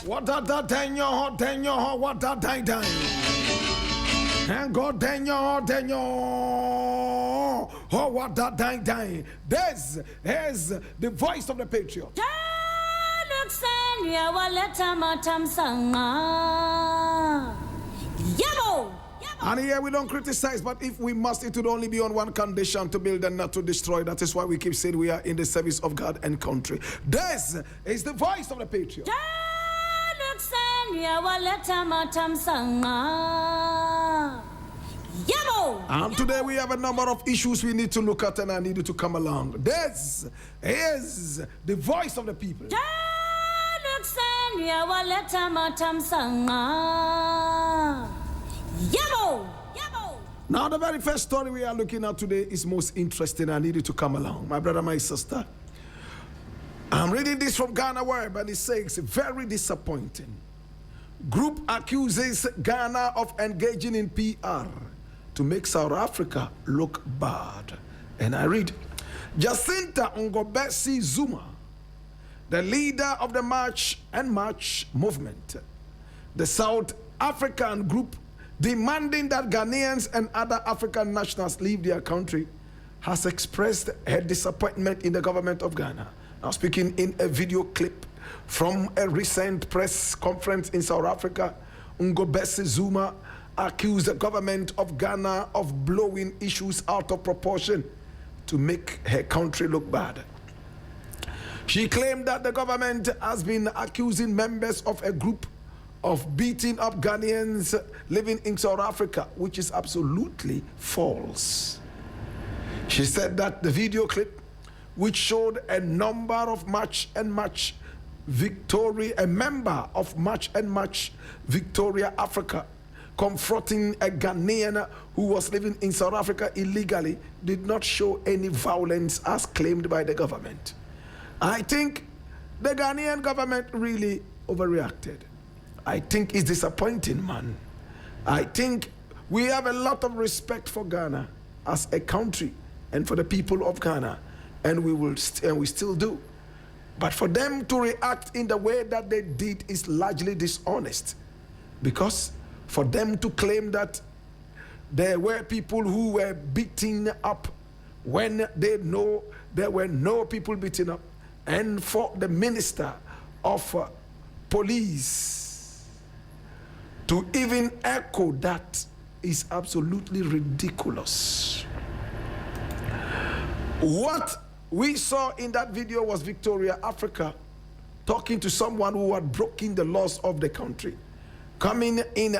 What a tenyo, what a time. And God tenyo, oh, what a time. This is the voice of the Patriot. And here we don't criticize, but if we must, it would only be on one condition: to build and not to destroy. That is why we keep saying we are in the service of God and country. This is the voice of the Patriot. And today we have a number of issues we need to look at, and I need you to come along. This is the voice of the people. Now the very first story we are looking at today is most interesting. I need you to come along, my brother, my sister. I'm reading this from Ghana Web, and it says, very disappointing. Group accuses Ghana of engaging in PR to make South Africa look bad. And I read, Jacinta Ngobesi Zuma, the leader of the March and March movement, the South African group demanding that Ghanaians and other African nationals leave their country, has expressed her disappointment in the government of Ghana. Now, speaking in a video clip from a recent press conference in South Africa, Ngobesi Zuma accused the government of Ghana of blowing issues out of proportion to make her country look bad. She claimed that the government has been accusing members of a group of beating up Ghanaians living in South Africa, which is absolutely false. She said that the video clip, which showed a number of March and March Victoria, a member of March and March Victoria Africa, confronting a Ghanaian who was living in South Africa illegally, did not show any violence as claimed by the government. I think the Ghanaian government really overreacted. I think it's disappointing, man. I think we have a lot of respect for Ghana as a country and for the people of Ghana, and we still do. But for them to react in the way that they did is largely dishonest, because for them to claim that there were people who were beating up when they know there were no people beating up, and for the minister of police to even echo that is absolutely ridiculous. What we saw in that video was Victoria Africa talking to someone who had broken the laws of the country, coming in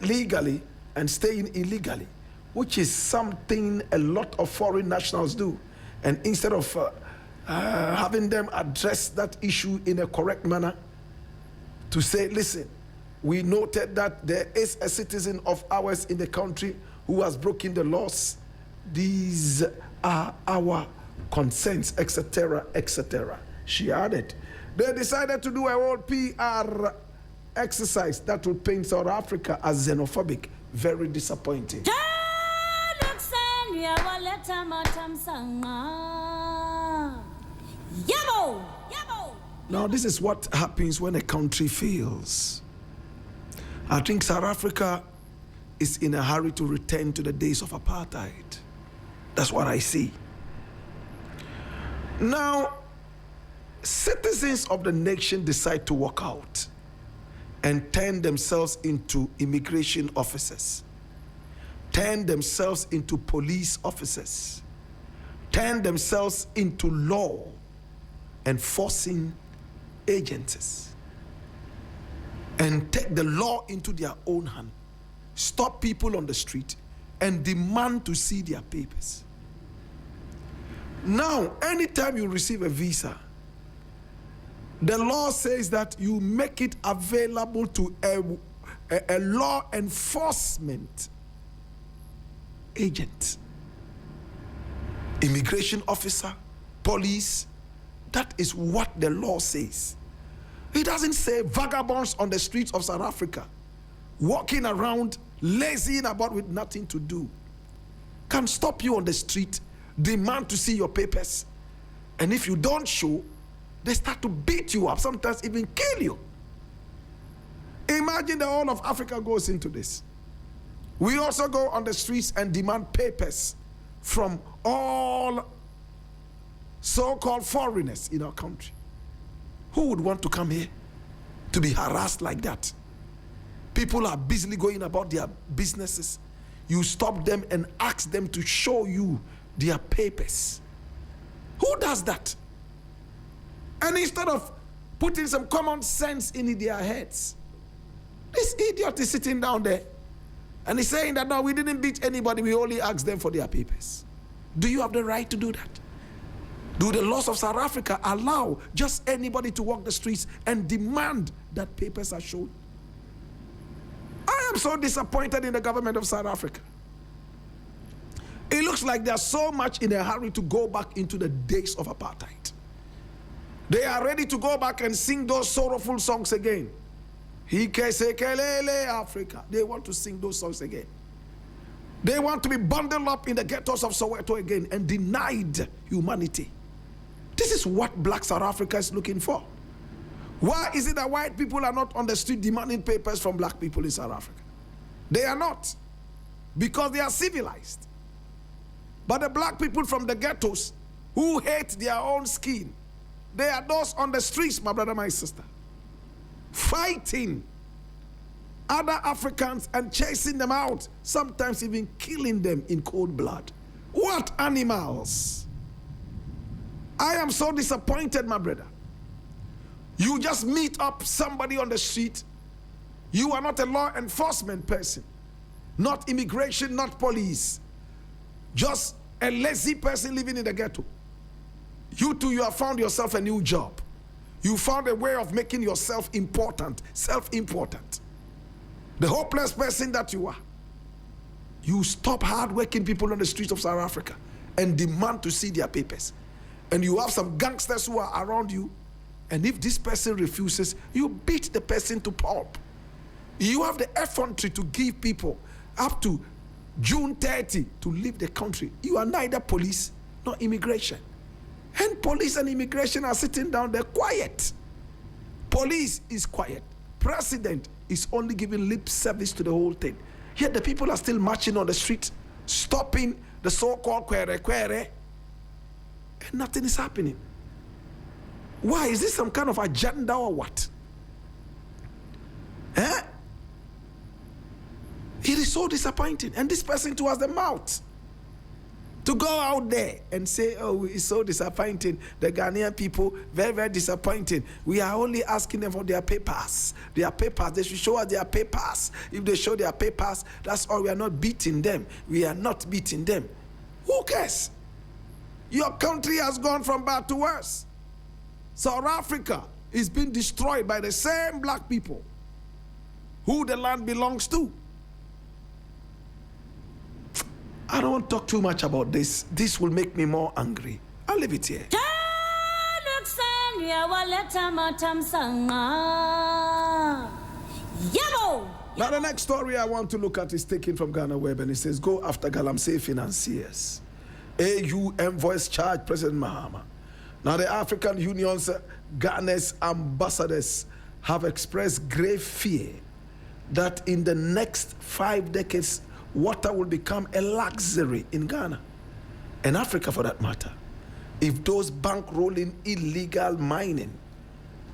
legally and staying illegally, which is something a lot of foreign nationals do. And instead of having them address that issue in a correct manner, to say, listen, we noted that there is a citizen of ours in the country who has broken the laws. These are our concerns, etc., etc. She added, they decided to do a whole PR exercise that would paint South Africa as xenophobic. Very disappointing. Now, this is what happens when a country fails. I think South Africa is in a hurry to return to the days of apartheid. That's what I see. Now, citizens of the nation decide to walk out and turn themselves into immigration officers, turn themselves into police officers, turn themselves into law enforcing agencies, and take the law into their own hand, stop people on the street, and demand to see their papers. Now, anytime you receive a visa, the law says that you make it available to a law enforcement agent, immigration officer, police. That is what the law says. It doesn't say vagabonds on the streets of South Africa walking around, lazying about with nothing to do, can stop you on the street, demand to see your papers. And if you don't show, they start to beat you up, sometimes even kill you. Imagine the whole of Africa goes into this. We also go on the streets and demand papers from all so-called foreigners in our country. Who would want to come here to be harassed like that? People are busily going about their businesses. You stop them and ask them to show you their papers. Who does that? And instead of putting some common sense in their heads, this idiot is sitting down there and he's saying that, no, we didn't beat anybody, we only asked them for their papers. Do you have the right to do that? Do the laws of South Africa allow just anybody to walk the streets and demand that papers are shown? I am so disappointed in the government of South Africa. It looks like they are so much in a hurry to go back into the days of apartheid. They are ready to go back and sing those sorrowful songs again. Hikesekelele Africa. They want to sing those songs again. They want to be bundled up in the ghettos of Soweto again and denied humanity. This is what Black South Africa is looking for. Why is it that white people are not on the street demanding papers from black people in South Africa? They are not, because they are civilized. But the black people from the ghettos who hate their own skin, they are those on the streets, my brother, my sister, fighting other Africans and chasing them out, sometimes even killing them in cold blood. What animals! I am so disappointed, my brother. You just meet up somebody on the street. You are not a law enforcement person, not immigration, not police, just a lazy person living in the ghetto. You too, you have found yourself a new job. You found a way of making yourself important, self-important. The hopeless person that you are. You stop hard-working people on the streets of South Africa and demand to see their papers. And you have some gangsters who are around you, and if this person refuses, you beat the person to pulp. You have the effrontery to give people up to June 30 to leave the country. You are neither police nor immigration. And police and immigration are sitting down there quiet. Police is quiet. President is only giving lip service to the whole thing. Yet the people are still marching on the street, stopping the so-called quere, and nothing is happening. Why? Is this some kind of agenda or what? Eh? It is so disappointing. And this person too has the mouth to go out there and say, oh, it's so disappointing. The Ghanaian people, very, very disappointing. We are only asking them for their papers. Their papers. They should show us their papers. If they show their papers, that's all. We are not beating them. We are not beating them. Who cares? Your country has gone from bad to worse. South Africa is being destroyed by the same black people who the land belongs to. I don't want to talk too much about this. This will make me more angry. I'll leave it here. Now the next story I want to look at is taken from Ghana Web, and it says, go after galamsey financiers. AU envoys charge President Mahama. Now the African Union's Ghana's ambassadors have expressed grave fear that in the next 5 decades, water will become a luxury in Ghana, and Africa for that matter, if those bankrolling illegal mining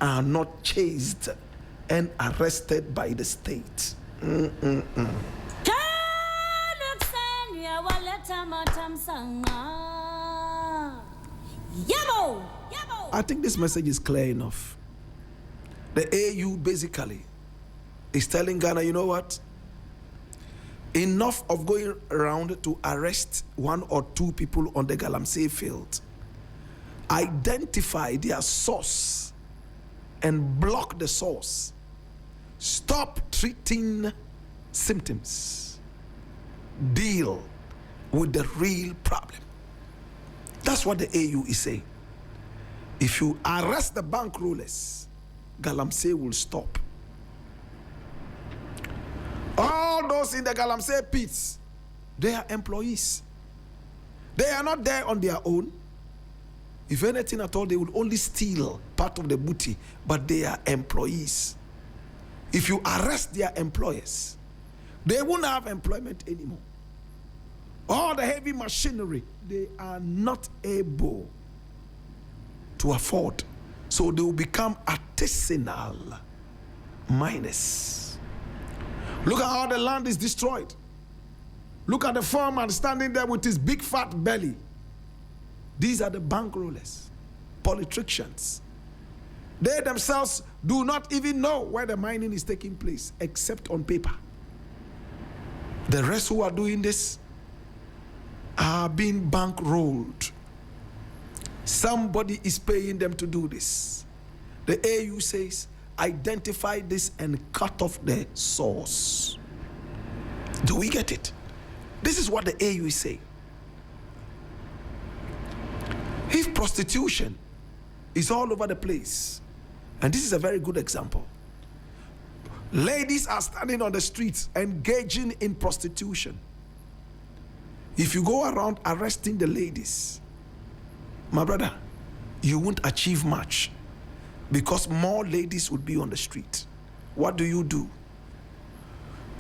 are not chased and arrested by the state. I think this message is clear enough. The AU basically is telling Ghana, you know what? Enough of going around to arrest 1 or 2 people on the galamsey field. Identify their source and block the source. Stop treating symptoms. Deal with the real problem. That's what the AU is saying. If you arrest the bankrollers, galamsey will stop. those in the galamsey pits, they are employees. They are not there on their own. If anything at all, they will only steal part of the booty, but they are employees. If you arrest their employers, they won't have employment anymore. All the heavy machinery, they are not able to afford. So they will become artisanal miners. Look at how the land is destroyed. Look at the farmer standing there with his big fat belly. These are the bankrollers, politicians. They themselves do not even know where the mining is taking place, except on paper. The rest who are doing this are being bankrolled. Somebody is paying them to do this. The AU says, identify this and cut off the source. Do we get it? This is what the AU is saying. If prostitution is all over the place, and this is a very good example, ladies are standing on the streets engaging in prostitution. If you go around arresting the ladies, my brother, you won't achieve much, because more ladies would be on the street. What do?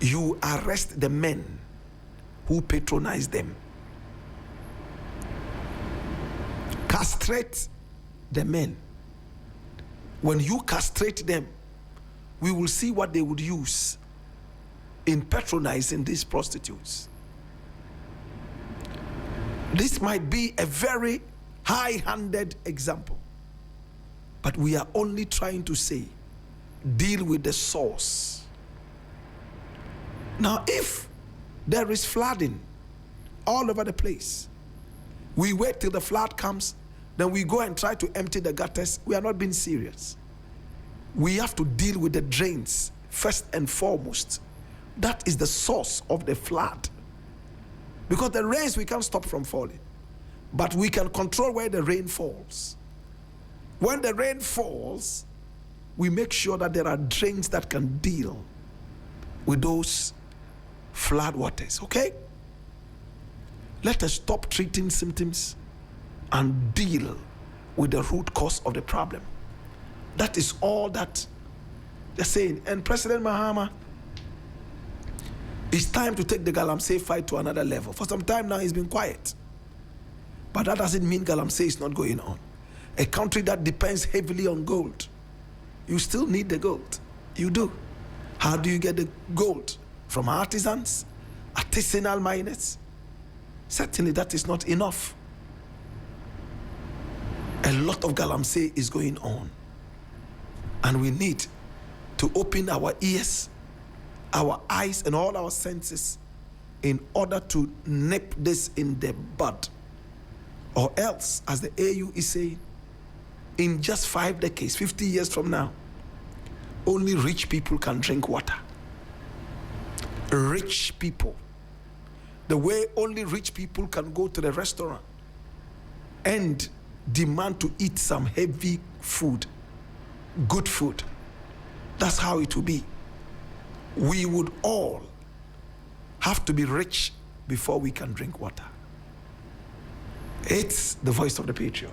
You arrest the men who patronize them. Castrate the men. When you castrate them, we will see what they would use in patronizing these prostitutes. This might be a very high-handed example, but we are only trying to say, deal with the source. Now, if there is flooding all over the place, we wait till the flood comes, then we go and try to empty the gutters. We are not being serious. We have to deal with the drains first and foremost. That is the source of the flood. Because the rains we can't stop from falling, but we can control where the rain falls. When the rain falls, we make sure that there are drains that can deal with those flood waters, okay? Let us stop treating symptoms and deal with the root cause of the problem. That is all that they're saying. And President Mahama, it's time to take the galamsey fight to another level. For some time now, he's been quiet. But that doesn't mean galamsey is not going on. A country that depends heavily on gold, you still need the gold. You do. How do you get the gold? From artisans, artisanal miners? Certainly that is not enough. A lot of galamsey is going on. And we need to open our ears, our eyes, and all our senses in order to nip this in the bud. Or else, as the AU is saying, in just 5 decades, 50 years from now, only rich people can drink water. Rich people. The way only rich people can go to the restaurant and demand to eat some heavy food, good food. That's how it will be. We would all have to be rich before we can drink water. It's the voice of the Patriot.